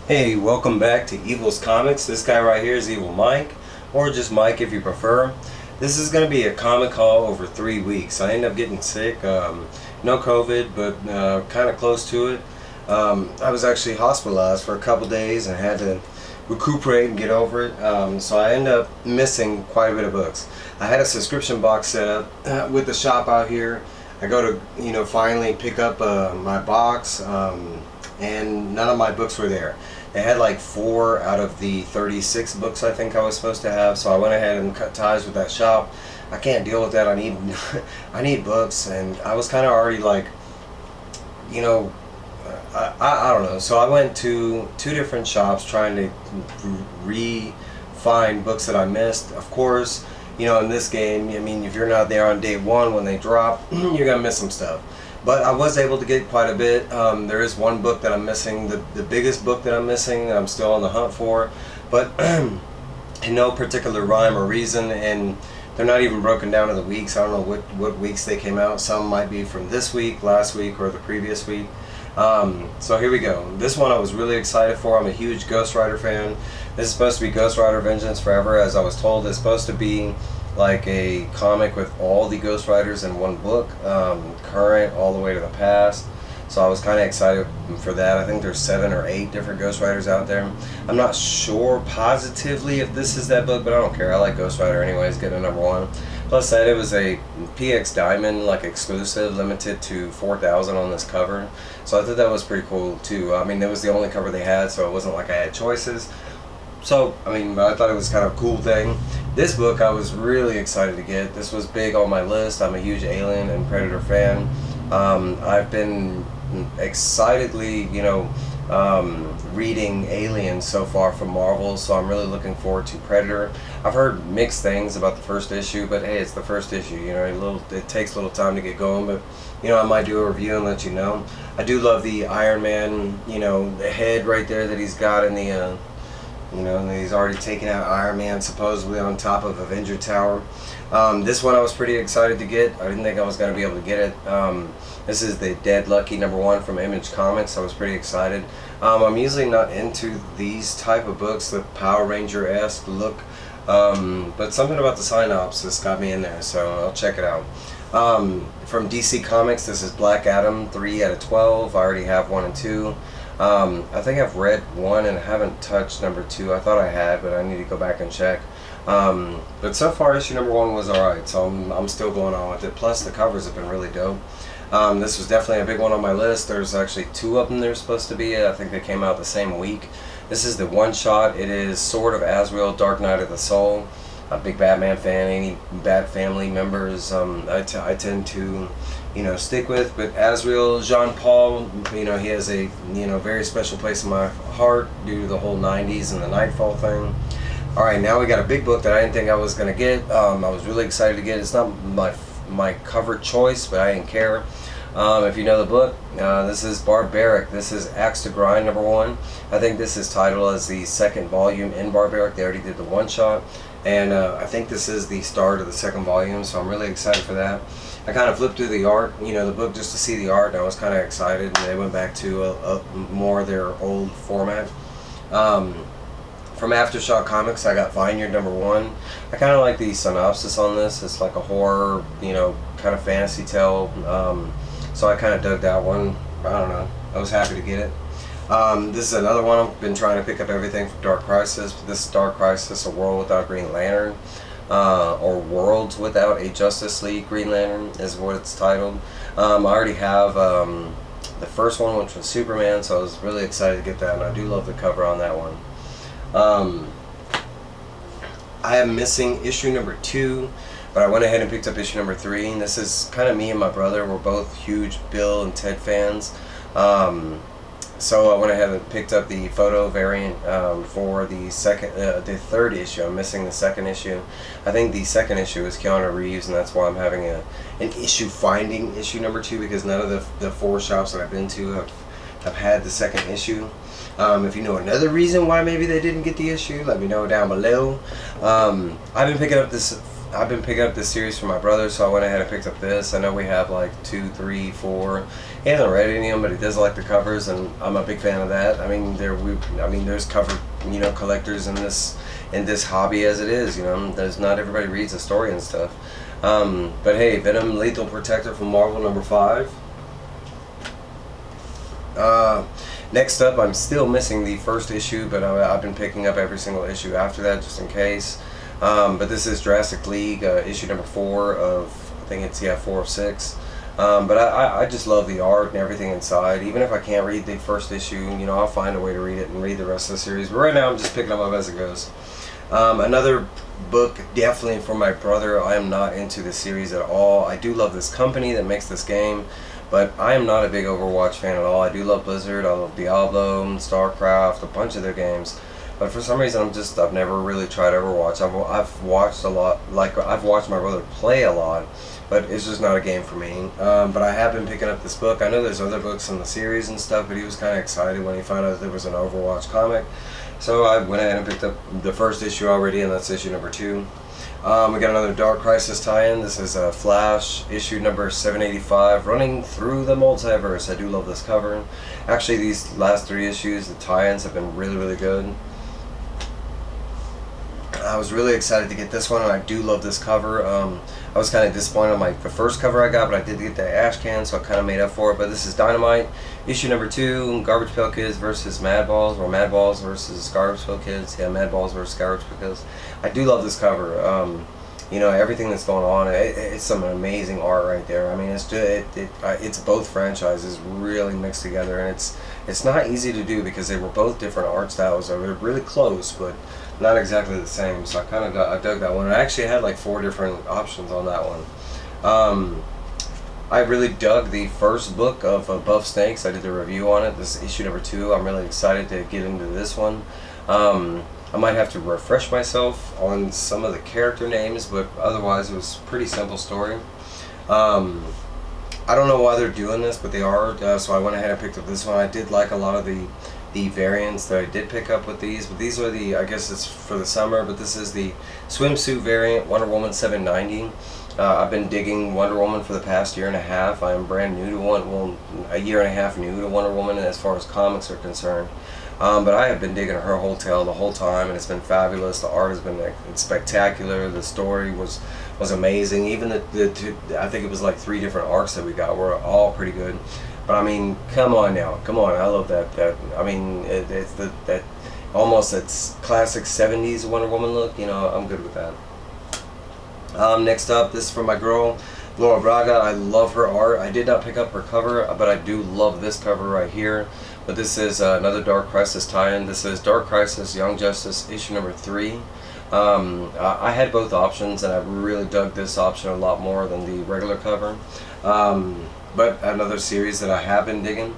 Hey, welcome back to Evil's Comics. This guy right here is Evil Mike, or just Mike if you prefer. This is going to be a comic haul over 3 weeks. I ended up getting sick, no COVID, but kind of close to it. I was actually hospitalized for a couple days and had to recuperate and get over it. So I ended up missing quite a bit of books. I had a subscription box set up with the shop out here. I go to, finally pick up my box, and none of my books were there. They had like 4 out of the 36 books I think I was supposed to have, so I went ahead and cut ties with that shop. I can't deal with that. I need I need books, and I was kind of already like, I don't know. So I went to 2 different shops trying to find books that I missed. Of course, in this game, I mean, if you're not there on day 1 when they drop, you're gonna miss some stuff. But I was able to get quite a bit. There is one book that I'm missing, the biggest book that I'm missing, that I'm still on the hunt for, but in no particular rhyme or reason, and they're not even broken down to the weeks. I don't know what weeks they came out. Some might be from this week, last week, or the previous week. So here we go. This one I was really excited for. I'm a huge Ghost Rider fan. This is supposed to be Ghost Rider Vengeance Forever, as I was told. It's supposed to be like a comic with all the Ghost Riders in one book, current all the way to the past. So I was kind of excited for that. I think there's 7 or 8 different Ghost Riders out there. I'm not sure positively if this is that book, but I don't care. I like Ghost Rider anyways, getting a #1. Plus that it was a PX Diamond like exclusive, limited to 4,000 on this cover. So I thought that was pretty cool too. I mean, it was the only cover they had, so it wasn't like I had choices. So, I mean, I thought it was kind of a cool thing. This book I was really excited to get. This was big on my list. I'm a huge Alien and Predator fan. I've been excitedly, reading Alien so far from Marvel, so I'm really looking forward to Predator. I've heard mixed things about the first issue, but hey, it's the first issue. It takes a little time to get going, but I might do a review and let you know. I do love the Iron Man, the head right there that he's got in the and he's already taken out Iron Man supposedly on top of Avenger Tower. This one I was pretty excited to get. I didn't think I was going to be able to get it. This is the Dead Lucky #1 from Image Comics. I was pretty excited. I'm usually not into these type of books, the Power Ranger-esque look, but something about the synopsis got me in there, so I'll check it out. From DC Comics, this is Black Adam, 3 out of 12. I already have 1 and 2. I think I've read 1 and haven't touched #2. I thought I had, but I need to go back and check. But so far issue #1 was alright, so I'm still going on with it. Plus the covers have been really dope. This was definitely a big one on my list. There's actually 2 of them they're supposed to be. I think they came out the same week. This is the one-shot. It is Sword of Azrael, Dark Knight of the Soul. A big Batman fan. Any Bat family members I tend to stick with, but Azrael, Jean-Paul, he has a very special place in my heart due to the whole 90s and the Nightfall thing. Alright, now we got a big book that I didn't think I was going to get. I was really excited to get. It's not my cover choice, but I didn't care. If you know the book, this is Barbaric. This is Axe to Grind #1. I think this is titled as the 2nd volume in Barbaric. They already did the one-shot, and I think this is the start of the 2nd volume, so I'm really excited for that. I kind of flipped through the art, the book, just to see the art, and I was kind of excited. And they went back to a more of their old format. From Aftershock Comics, I got Vineyard #1. I kind of like the synopsis on this. It's like a horror, kind of fantasy tale. So I kind of dug that one. I don't know. I was happy to get it. This is another one. I've been trying to pick up everything from Dark Crisis. This is Dark Crisis, A World Without Green Lantern. Or Worlds Without a Justice League Green Lantern is what it's titled. I already have the first one, which was Superman, so I was really excited to get that, and I do love the cover on that one. I am missing issue #2, but I went ahead and picked up issue #3, and this is kind of me and my brother. We're both huge Bill and Ted fans. So I went ahead and picked up the photo variant for the 3rd issue. I'm missing the 2nd issue. I think the 2nd issue is Keanu Reeves, and that's why I'm having an issue finding issue #2, because none of the 4 shops that I've been to have had the 2nd issue. If you know another reason why maybe they didn't get the issue, let me know down below. I've been picking up this I've been picking up this series for my brother, so I went ahead and picked up this. I know we have like 2, 3, 4. He hasn't read any of them, but he does like the covers, and I'm a big fan of that. I mean, there's cover, collectors in this hobby as it is. There's not everybody reads a story and stuff. But hey, Venom Lethal Protector from Marvel #5. Next up, I'm still missing the first issue, but I've been picking up every single issue after that just in case. But this is Jurassic League, issue #4 of, I think it's, 4 of 6. But I just love the art and everything inside. Even if I can't read the first issue, I'll find a way to read it and read the rest of the series. But right now, I'm just picking them up as it goes. Another book, definitely for my brother. I am not into this series at all. I do love this company that makes this game, but I am not a big Overwatch fan at all. I do love Blizzard, I love Diablo, StarCraft, a bunch of their games. But for some reason, I've never really tried Overwatch. I've watched a lot, I've watched my brother play a lot, but it's just not a game for me. But I have been picking up this book. I know there's other books in the series and stuff, but he was kind of excited when he found out there was an Overwatch comic. So I went ahead and picked up the first issue already, and that's issue #2. We got another Dark Crisis tie-in. This is Flash, issue number 785, running through the multiverse. I do love this cover. Actually, these last 3 issues, the tie-ins have been really, really good. I was really excited to get this one, and I do love this cover. I was kind of disappointed on the first cover I got, but I did get the ash can, so I kind of made up for it. But this is Dynamite, issue '2, Garbage Pail Kids versus Madballs, or Madballs versus Garbage Pail Kids. Yeah, Madballs versus Garbage Pail Kids. I do love this cover. Everything that's going on, it's some amazing art right there. I mean, it's both franchises really mixed together, and it's not easy to do because they were both different art styles. They were really close, but not exactly the same. So I dug that one. I actually had like 4 different options on that one. I really dug the first book of Above Snakes. I did the review on it. This is issue #2. I'm really excited to get into this one. I might have to refresh myself on some of the character names, but otherwise it was a pretty simple story. I don't know why they're doing this, but they are, so I went ahead and picked up this one. I did like a lot of the variants that I did pick up with these, but these are I guess it's for the summer, but this is the swimsuit variant, Wonder Woman 790. I've been digging Wonder Woman for the past year and a half. I am brand new to a year and a half new to Wonder Woman as far as comics are concerned. But I have been digging her wholesale the whole time, and it's been fabulous. The art has been spectacular. The story was amazing. Even I think it was like 3 different arcs that we got were all pretty good. But I mean, come on now, come on! I love that. I mean, it's that almost it's classic '70s Wonder Woman look. I'm good with that. Next up, this is from my girl, Laura Braga. I love her art. I did not pick up her cover, but I do love this cover right here. But this is another Dark Crisis tie-in. This is Dark Crisis Young Justice, issue #3. I had both options, and I really dug this option a lot more than the regular cover. But another series that I have been digging.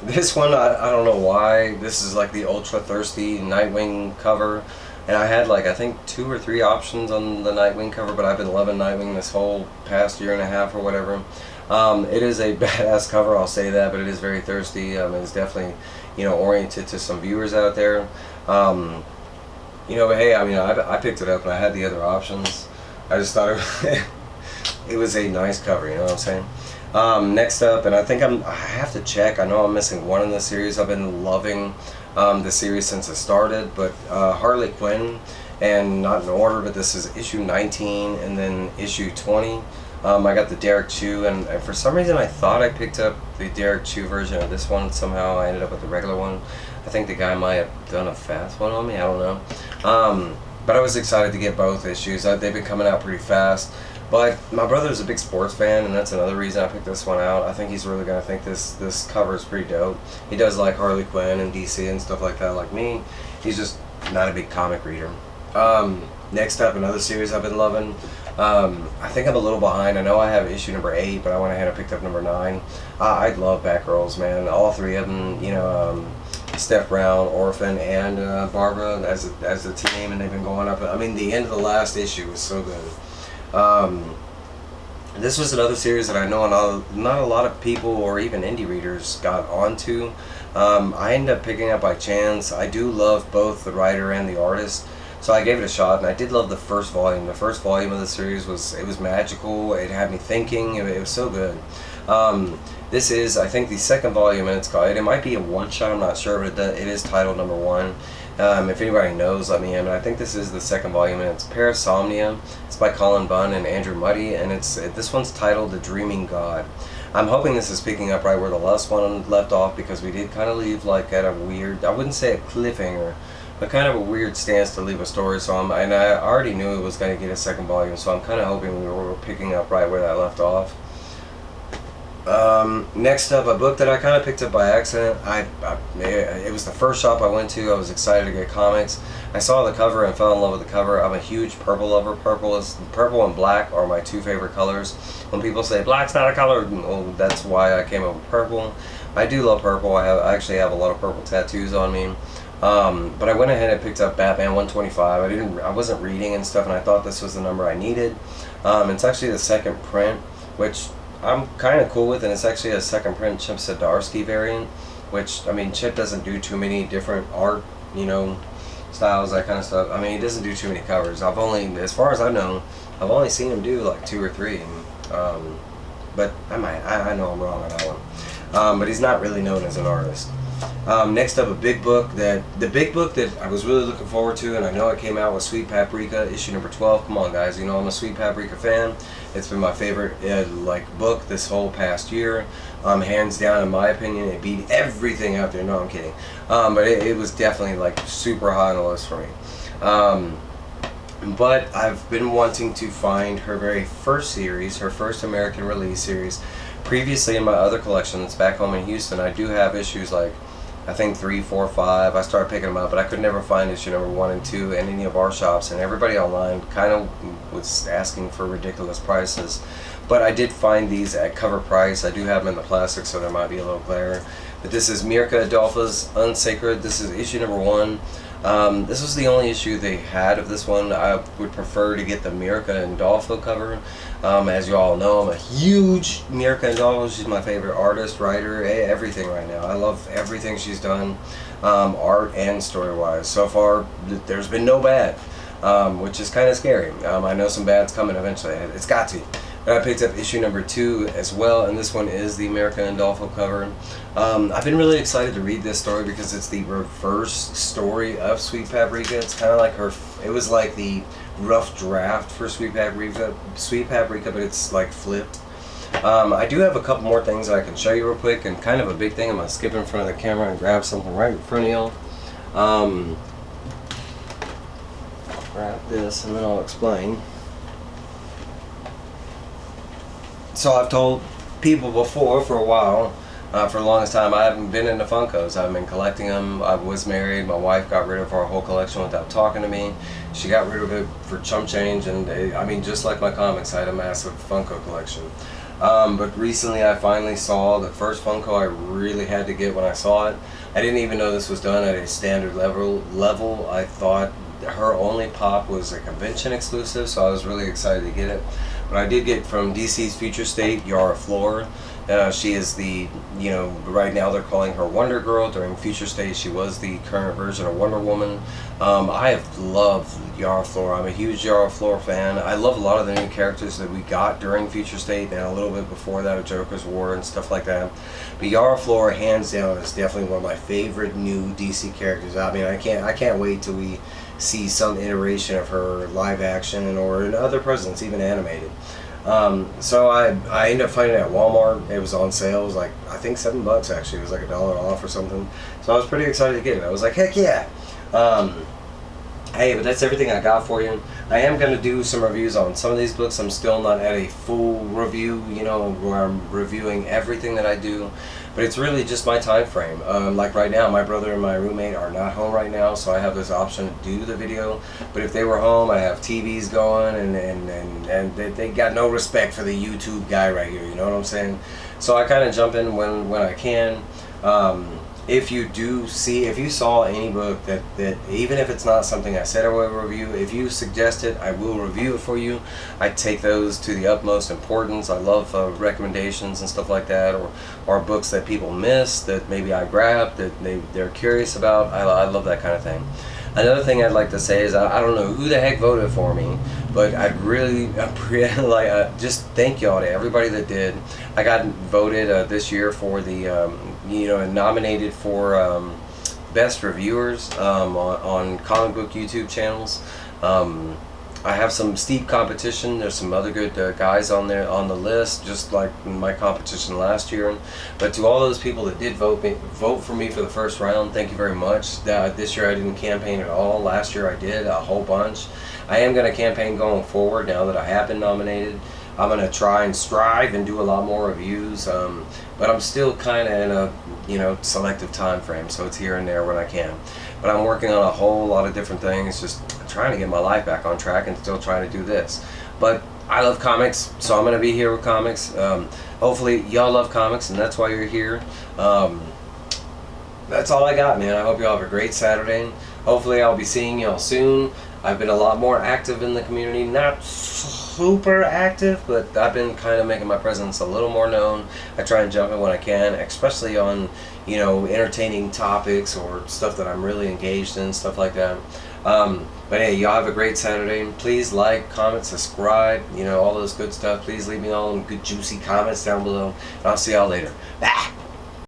This one, I don't know why. This is like the Ultra Thirsty Nightwing cover. And I had like, I think 2 or 3 options on the Nightwing cover, but I've been loving Nightwing this whole past year and a half or whatever. It is a badass cover, I'll say that, but it is very thirsty. It's definitely, oriented to some viewers out there. But hey, I mean, I picked it up and I had the other options. I just thought it was a nice cover, you know what I'm saying? Next up, and I think I have to check. I know I'm missing one in the series. I've been loving the series since it started, but Harley Quinn, and not in order, but this is issue 19 and then issue 20. I got the Derek Chew, and for some reason I thought I picked up the Derek Chew version of this one. Somehow I ended up with the regular one. I think the guy might have done a fast one on me, I don't know. But I was excited to get both issues. They've been coming out pretty fast. But my brother's a big sports fan, and that's another reason I picked this one out. I think he's really going to think this cover is pretty dope. He does like Harley Quinn and DC and stuff like that, like me. He's just not a big comic reader. Next up, another series I've been loving. I think I'm a little behind. I know I have issue #8, but I went ahead and picked up #9. I love Batgirls, man. All 3 of them, Steph Brown, Orphan, and Barbara as a team, and they've been going up. I mean, the end of the last issue was so good. This was another series that I know not a lot of people or even indie readers got onto. I ended up picking up by chance. I do love both the writer and the artist, So I gave it a shot, and I did love the first volume. The first volume of the series was magical. It had me thinking. It was so good. This is, I think, the second volume, and it might be a one-shot, I'm not sure, but it is titled number 1. If anybody knows, let me in. I think this is the second volume, and it's Parasomnia. It's by Colin Bunn and Andrew Muddy, and this one's titled The Dreaming God. I'm hoping this is picking up right where the last one left off, because we did kind of leave like at a weird, I wouldn't say a cliffhanger, but kind of a weird stance to leave a story. So and I already knew it was going to get a second volume, so I'm kind of hoping we were picking up right where that left off. Next up, a book that I kind of picked up by accident. It was the first shop I went to. I was excited to get comics. I saw the cover and fell in love with the cover. I'm a huge purple lover. Purple and black are my two favorite colors. When people say black's not a color, well, that's why I came up with purple. I do love purple. I actually have a lot of purple tattoos on me. But I went ahead and picked up Batman 125. I wasn't reading and stuff, and I thought this was the number I needed. It's actually the second print, which I'm kind of cool with, and it's actually a second print Chip Zdarsky variant, which, I mean, Chip doesn't do too many different art, styles, that kind of stuff. I mean, he doesn't do too many covers. As far as I know, I've only seen him do like 2 or 3. But I know I'm wrong on that one. But he's not really known as an artist. Next up, the big book that I was really looking forward to, and I know it came out, was Sweet Paprika, issue number 12. Come on, guys, I'm a Sweet Paprika fan. It's been my favorite book this whole past year. Hands down, in my opinion, it beat everything out there. No, I'm kidding. But it was definitely super high on the list for me. But I've been wanting to find her very first series, her first American release series. Previously in my other collections back home in Houston, I do have issues I think 3, 4, 5. I started picking them up, but I could never find issue number 1 and 2 in any of our shops, and everybody online kind of was asking for ridiculous prices. But I did find these at cover price. I do have them in the plastic, so there might be a little glare. But this is Mirka Adolpha's Unsacred. This is issue number 1. This was the only issue they had of this one. I would prefer to get the Mirka Adolpha cover. As you all know, I'm a huge Mirka Adolpha. She's my favorite artist, writer, everything right now. I love everything she's done, art and story-wise. So far, there's been no bad, which is kind of scary. I know some bad's coming eventually. It's got to. I picked up issue number 2 as well, and this one is the American Dolphin cover. I've been really excited to read this story because it's the reverse story of Sweet Paprika. It's kind of like it was like the rough draft for Sweet Paprika, but it's flipped. I do have a couple more things that I can show you real quick, and kind of a big thing. I'm going to skip in front of the camera and grab something right in front of y'all. Grab this and then I'll explain. So I've told people before for a while, for the longest time, I haven't been into Funkos. I've been collecting them. I was married. My wife got rid of our whole collection without talking to me. She got rid of it for chump change, and just like my comics, I had a massive Funko collection. But recently I finally saw the first Funko I really had to get when I saw it. I didn't even know this was done at a standard level. I thought her only pop was a convention exclusive, so I was really excited to get it. But I did get from DC's Future State, Yara Flor. She is right now they're calling her Wonder Girl. During Future State, she was the current version of Wonder Woman. I have loved Yara Flor. I'm a huge Yara Flor fan. I love a lot of the new characters that we got during Future State and a little bit before that of Joker's War and stuff like that. But Yara Flor, hands down, is definitely one of my favorite new DC characters. I mean, I can't wait till we see some iteration of her live action or in other presents, even animated. So I ended up finding it at Walmart. It was on sale. It was I think $7 actually. It was $1 off or something. So I was pretty excited to get it. I was like, heck yeah. Hey, but that's everything I got for you. I am going to do some reviews on some of these books. I'm still not at a full review, where I'm reviewing everything that I do. But it's really just my time frame. Like right now, my brother and my roommate are not home right now, so I have this option to do the video. But if they were home, I have TVs going, and they got no respect for the YouTube guy right here, you know what I'm saying? So I kind of jump in when I can. If you saw any book that even if it's not something I said I would review, if you suggest it, I will review it for you. I take those to the utmost importance. I love recommendations and stuff like that, or books that people miss that maybe I grabbed that they're curious about. I love that kind of thing. Another thing I'd like to say is I don't know who the heck voted for me, but I'd really like just thank y'all to everybody that did. I got voted this year for the nominated for best reviewers on comic book YouTube channels. I have some steep competition. There's some other good guys on there on the list, just like my competition last year. But to all those people that did vote for me for the first round, thank you very much. This year I didn't campaign at all. Last year I did a whole bunch. I am going to campaign going forward now that I have been nominated. I'm going to try and strive and do a lot more reviews, but I'm still kind of in a selective time frame, so it's here and there when I can. But I'm working on a whole lot of different things, just trying to get my life back on track and still trying to do this. But I love comics, so I'm going to be here with comics. Hopefully y'all love comics, and that's why you're here. That's all I got, man. I hope y'all have a great Saturday. Hopefully I'll be seeing y'all soon. I've been a lot more active in the community, not super active, but I've been kind of making my presence a little more known. I try and jump in when I can, especially on, entertaining topics or stuff that I'm really engaged in, stuff like that. But hey, y'all have a great Saturday. Please like, comment, subscribe, all those good stuff. Please leave me all good juicy comments down below, and I'll see y'all later. Bye.